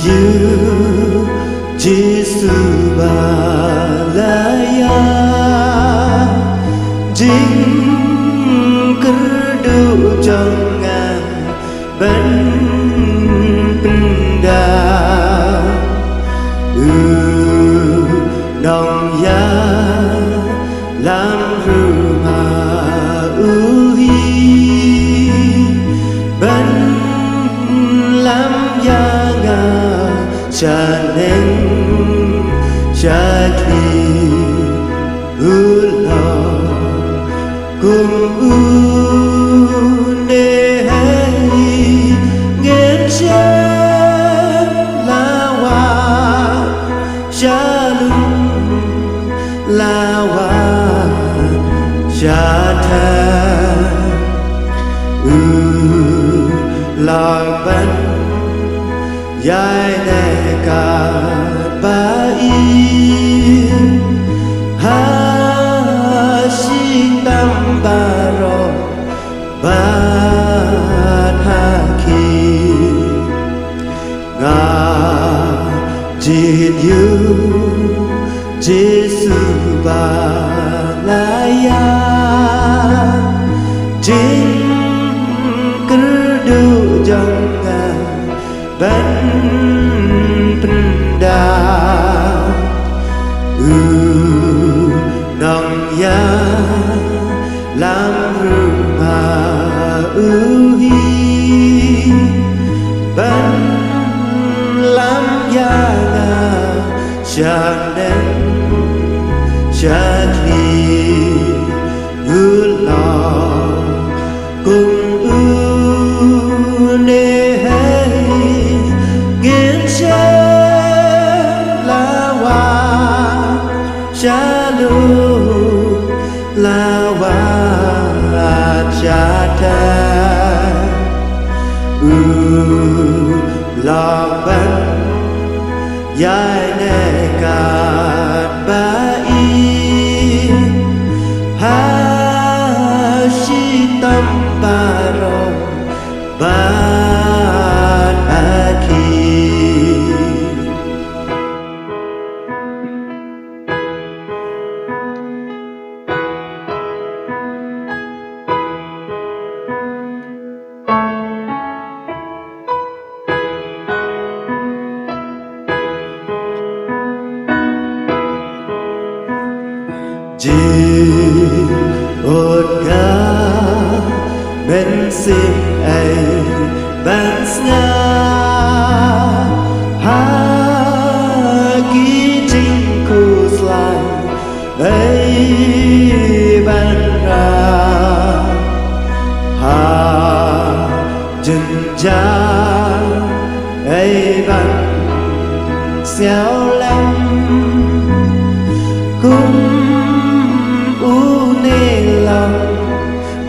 you Jesus balaya jing kerdu jangan ben penda nong ya lam rumah uhi ben lam ya nga chaneng chakli ulo cùng ne nghe che la wa shalom la wa jatha la ban yai ne ka ba i ha shi tam ba ro ba tha ki nga jin you Jesus balaya jin kerdu jangan ban penda nong ya lam rumah uhi ban lam ya nga chaneng chakli ulo cùng ne nghiên che la wa shalom la wa jatha la ban yai ne ka ba i ha shi tam ba ro ba aki Jin ot ga ben sim ai ban sna ha ki jing ku slai ai ban ra ha jin ja ai ban xiao lam cung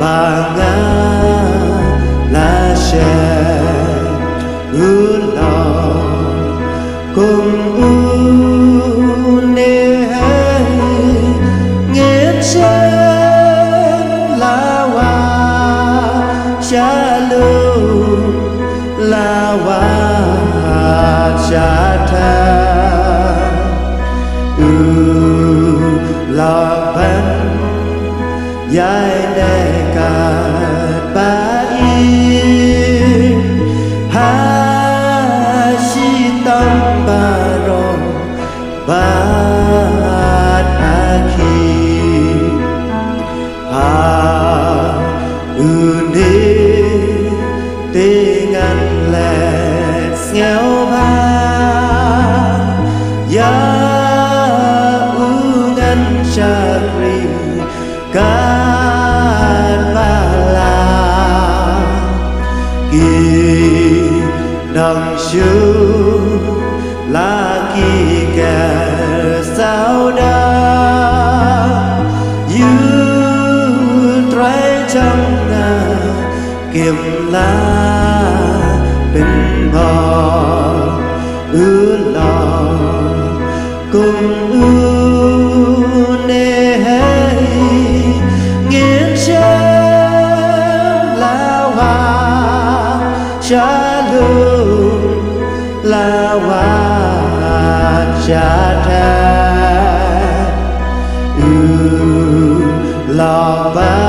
ba nga la she ulo cùng ne nghe che la wa shalom la wa jatha la ban yai ne ka ba i ha shi tam ba ro ba aki ha ne dengan let ngao ba ya ungan chari kan bala ki nang shu lagi ke sauda you try chăng na kim la bên bờ lo cùng shalom la cha cha lọ ba